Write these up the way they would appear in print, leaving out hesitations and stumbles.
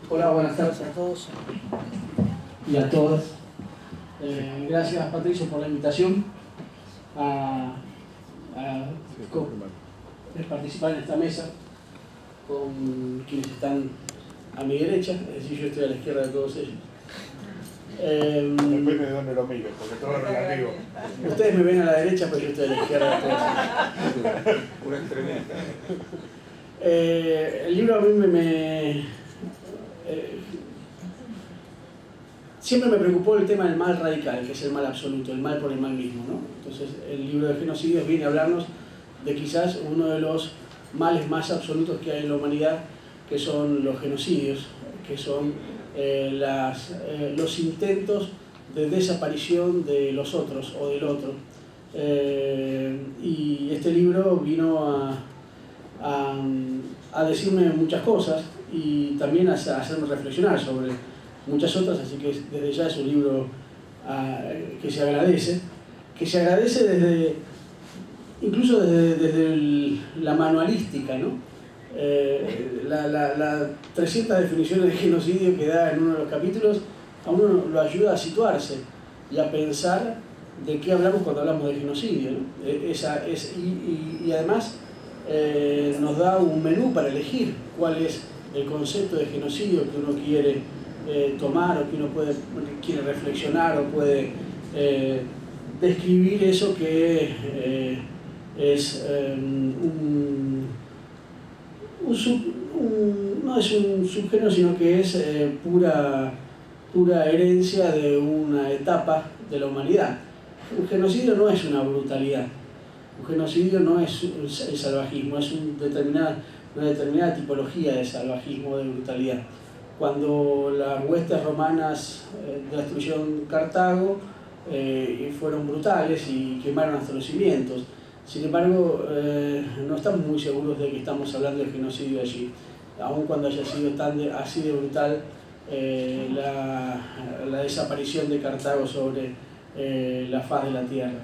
Hola, buenas tardes a todos y a todas. Gracias, Patricio, por la invitación a participar en esta mesa con quienes están a mi derecha, es decir, yo estoy a la izquierda de todos ellos. Depende de dónde lo mires, porque todo es relativo. Ustedes me ven a la derecha, pero yo estoy a la izquierda de todos ellos. Una extremidad. El libro a mí siempre me preocupó el tema del mal radical, que es el mal absoluto, el mal por el mal mismo, ¿no? Entonces el libro de genocidios viene a hablarnos de quizás uno de los males más absolutos que hay en la humanidad, que son los genocidios, que son los intentos de desaparición de los otros o del otro. Y este libro vino a decirme muchas cosas y también a hacerme reflexionar sobre muchas otras, así que desde ya es un libro que se agradece incluso desde la manualística, ¿no? Las 300 definiciones de genocidio que da en uno de los capítulos a uno lo ayuda a situarse y a pensar de qué hablamos cuando hablamos de genocidio, ¿no? Y además nos da un menú para elegir cuál es el concepto de genocidio que uno quiere tomar o que uno quiere reflexionar o puede describir eso que es no es un subgénero, sino que es pura herencia de una etapa de la humanidad. Un genocidio no es una brutalidad, un genocidio no es el salvajismo, es una determinada tipología de salvajismo, de brutalidad. Cuando las huestes romanas destruyeron Cartago, fueron brutales y quemaron hasta los cimientos. Sin embargo, no estamos muy seguros de que estamos hablando de genocidio allí, aun cuando haya sido así de brutal la desaparición de Cartago sobre la faz de la tierra.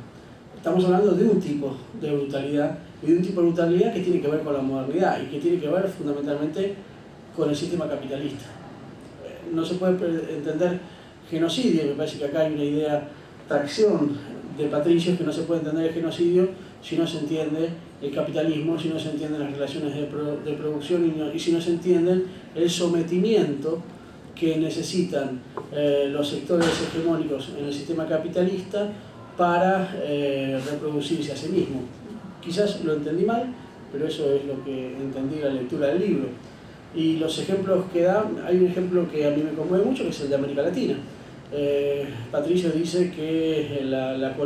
Estamos hablando de un tipo de brutalidad, y de un tipo de brutalidad que tiene que ver con la modernidad y que tiene que ver fundamentalmente con el sistema capitalista. No se puede entender genocidio, me parece que acá hay una idea, tracción de Patricio, que no se puede entender el genocidio si no se entiende el capitalismo, si no se entienden las relaciones de producción y si no se entiende el sometimiento que necesitan los sectores hegemónicos en el sistema capitalista para reproducirse a sí mismo. Quizás lo entendí mal, pero eso es lo que entendí en la lectura del libro. Y los ejemplos que da, hay un ejemplo que a mí me conmueve mucho, que es el de América Latina. Patricio dice que la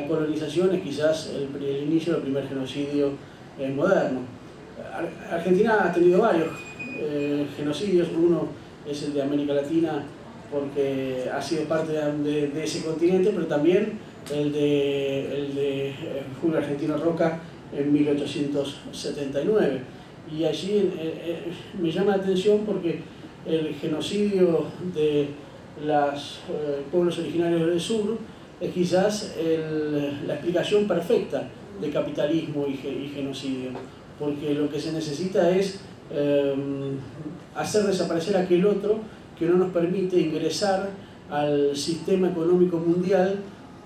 colonización es quizás el inicio del primer genocidio moderno. Argentina ha tenido varios genocidios, uno es el de América Latina porque ha sido parte de ese continente, pero también el de Julio Argentino Roca en 1879. Y allí me llama la atención porque el genocidio de los pueblos originarios del sur es quizás la explicación perfecta de capitalismo y genocidio, porque lo que se necesita es hacer desaparecer aquel otro que no nos permite ingresar al sistema económico mundial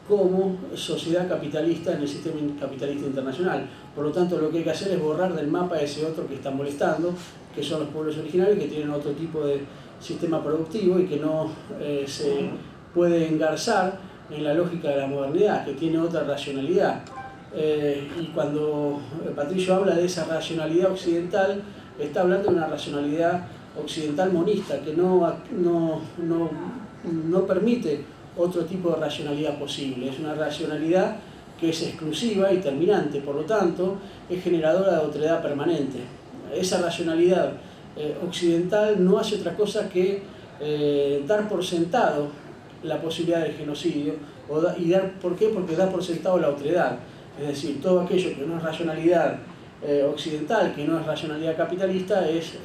como sociedad capitalista en el sistema capitalista internacional. Por lo tanto, lo que hay que hacer es borrar del mapa ese otro que está molestando, que son los pueblos originarios, que tienen otro tipo de sistema productivo y que no se puede engarzar en la lógica de la modernidad, que tiene otra racionalidad. Y cuando Patricio habla de esa racionalidad occidental, está hablando de una racionalidad occidental monista, que no permite otro tipo de racionalidad posible. Es una racionalidad que es exclusiva y terminante, por lo tanto, es generadora de otredad permanente. Esa racionalidad occidental no hace otra cosa que dar por sentado la posibilidad del genocidio. ¿Por qué? Porque da por sentado la otredad. Es decir, todo aquello que no es racionalidad occidental, que no es racionalidad capitalista, es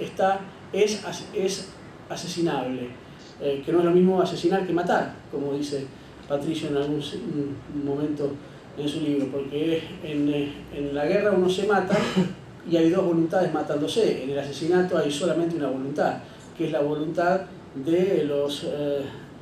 asesinable. Que no es lo mismo asesinar que matar, como dice Patricio en algún momento en su libro, porque en la guerra uno se mata y hay dos voluntades matándose. En el asesinato hay solamente una voluntad, que es la voluntad de los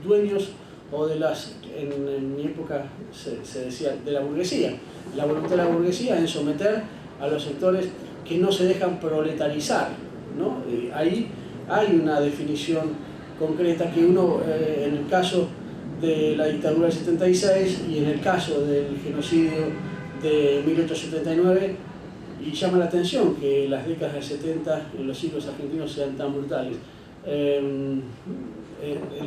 dueños o de las, en mi época se decía, de la burguesía. La voluntad de la burguesía en someter a los sectores que no se dejan proletarizar, ¿no? Ahí hay una definición concreta que uno, en el caso de la dictadura del 76 y en el caso del genocidio de 1879, y llama la atención que las décadas del 70 en los siglos argentinos sean tan brutales. En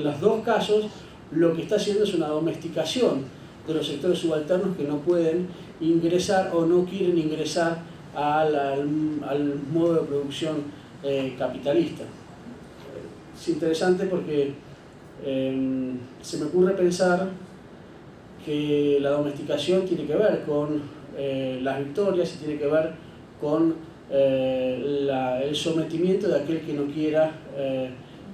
los dos casos lo que está haciendo es una domesticación de los sectores subalternos que no pueden ingresar o no quieren ingresar al modo de producción capitalista. Es interesante porque se me ocurre pensar que la domesticación tiene que ver con las victorias y tiene que ver con el sometimiento de aquel que no quiera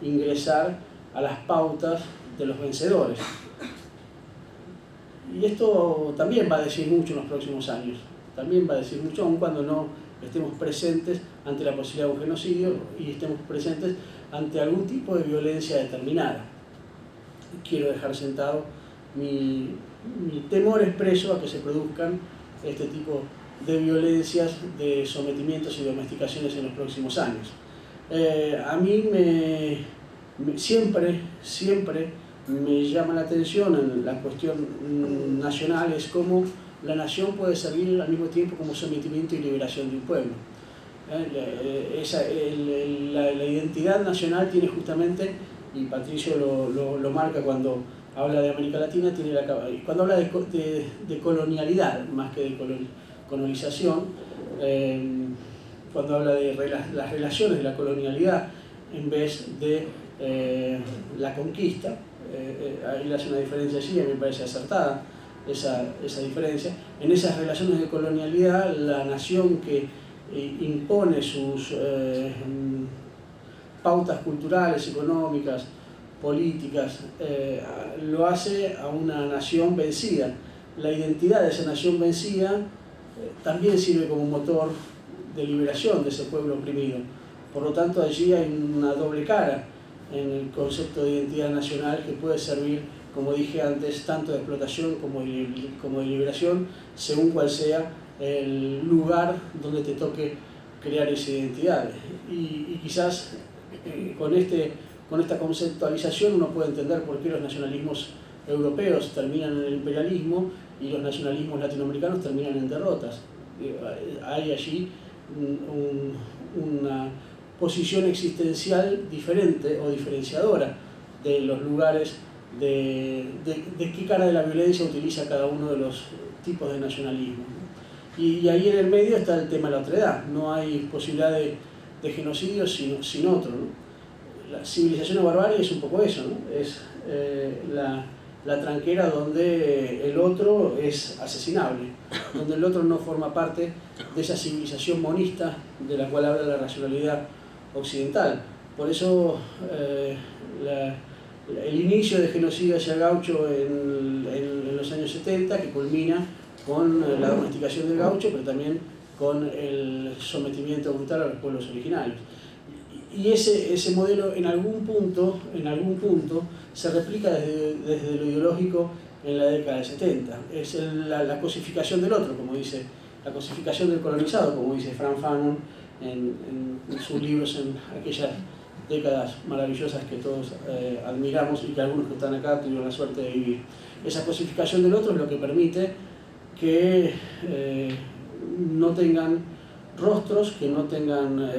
ingresar a las pautas de los vencedores. Y esto también va a decir mucho en los próximos años, también va a decir mucho, aun cuando no estemos presentes ante la posibilidad de un genocidio y estemos presentes ante algún tipo de violencia determinada. Quiero dejar sentado mi temor expreso a que se produzcan este tipo de violencias, de sometimientos y domesticaciones en los próximos años. A mí siempre me llama la atención en la cuestión nacional, es cómo la nación puede servir al mismo tiempo como sometimiento y liberación de un pueblo. La identidad nacional tiene justamente, y Patricio lo marca cuando habla de América Latina, cuando habla de colonialidad más que de colonización, cuando habla de las relaciones de la colonialidad en vez de la conquista, ahí hace una diferencia allí, a mí me parece acertada esa diferencia. En esas relaciones de colonialidad, la nación que impone sus pautas culturales, económicas, políticas, lo hace a una nación vencida. La identidad de esa nación vencida también sirve como motor de liberación de ese pueblo oprimido. Por lo tanto, allí hay una doble cara en el concepto de identidad nacional que puede servir, como dije antes, tanto de explotación como de liberación, según cual sea el lugar donde te toque crear esa identidad. Y quizás con esta conceptualización uno puede entender por qué los nacionalismos europeos terminan en el imperialismo y los nacionalismos latinoamericanos terminan en derrotas. Hay allí una posición existencial diferente o diferenciadora de los lugares, de qué cara de la violencia utiliza cada uno de los tipos de nacionalismo. Y ahí en el medio está el tema de la otredad. No hay posibilidad de genocidio sin otro, ¿no? La civilización o barbarie es un poco eso, ¿no? Es la tranquera donde el otro es asesinable, donde el otro no forma parte de esa civilización monista de la cual habla la racionalidad occidental. Por eso el inicio de Genocidio hacia Gaucho en los años 70, que culmina con la domesticación del gaucho, pero también con el sometimiento brutal a los pueblos originarios. Y ese modelo en algún punto se replica desde lo ideológico en la década del 70. Es la cosificación del otro, como dice, la cosificación del colonizado, como dice Frank Fanon en sus libros en aquellas décadas maravillosas que todos admiramos y que algunos que están acá tuvieron la suerte de vivir. Esa cosificación del otro es lo que permite que no tengan rostros, que no tengan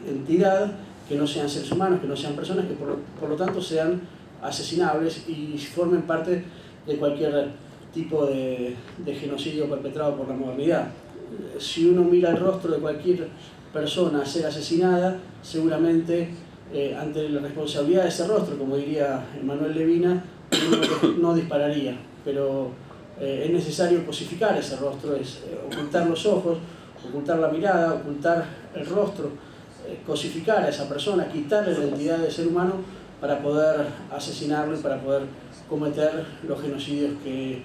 entidad, que no sean seres humanos, que no sean personas, que por lo tanto sean asesinables y formen parte de cualquier tipo de genocidio perpetrado por la modernidad. Si uno mira el rostro de cualquier persona a ser asesinada, seguramente ante la responsabilidad de ese rostro, como diría Manuel Levina, uno no dispararía, pero es necesario cosificar ese rostro, es ocultar los ojos, ocultar la mirada, ocultar el rostro, cosificar a esa persona, quitarle la identidad de ser humano para poder asesinarlo y para poder cometer los genocidios que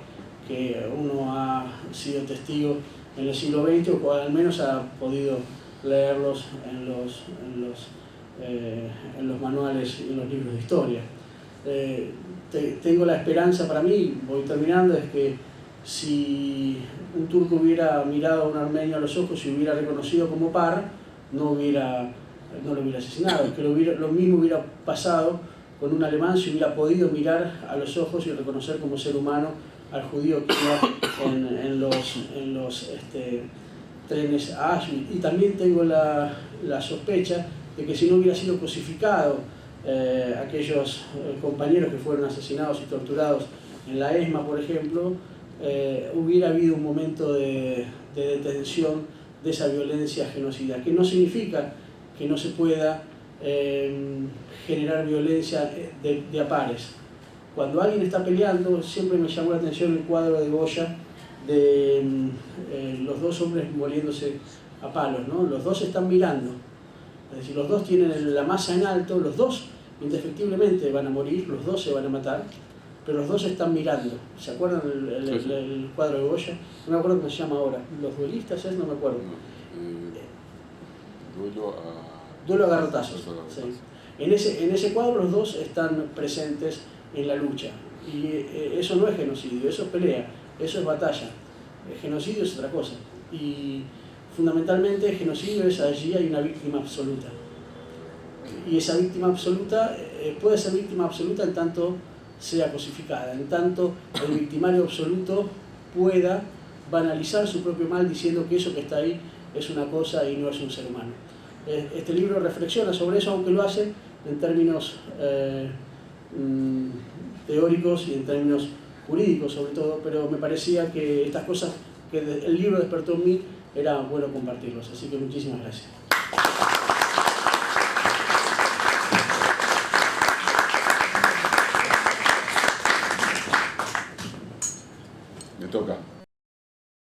que uno ha sido testigo en el siglo XX, o al menos ha podido leerlos en los manuales y en los libros de historia. Tengo la esperanza, para mí, voy terminando, es que si un turco hubiera mirado a un armenio a los ojos y hubiera reconocido como par, no lo hubiera asesinado. Que lo mismo hubiera pasado con un alemán si hubiera podido mirar a los ojos y reconocer como ser humano al judío que iba en los trenes a Auschwitz. Y también tengo la sospecha de que si no hubiera sido cosificado aquellos compañeros que fueron asesinados y torturados en la ESMA, por ejemplo, hubiera habido un momento de detención de esa violencia genocida, que no significa que no se pueda generar violencia de a pares. Cuando alguien está peleando, siempre me llamó la atención el cuadro de Goya de los dos hombres moliéndose a palos, ¿no? Los dos están mirando, es decir, los dos tienen la masa en alto, los dos indefectiblemente van a morir, los dos se van a matar, pero los dos están mirando. ¿Se acuerdan el cuadro de Goya? No me acuerdo cómo se llama ahora. ¿Los duelistas es? No me acuerdo. Duelo a garrotazos. Sí. En ese cuadro los dos están presentes en la lucha. Y eso no es genocidio, eso es pelea, eso es batalla. El genocidio es otra cosa. Y fundamentalmente el genocidio es allí hay una víctima absoluta. Y esa víctima absoluta puede ser víctima absoluta en tanto sea cosificada, en tanto el victimario absoluto pueda banalizar su propio mal diciendo que eso que está ahí es una cosa y no es un ser humano. Este libro reflexiona sobre eso, aunque lo hace en términos teóricos y en términos jurídicos sobre todo, pero me parecía que estas cosas que el libro despertó en mí era bueno compartirlos, así que muchísimas gracias. Me toca.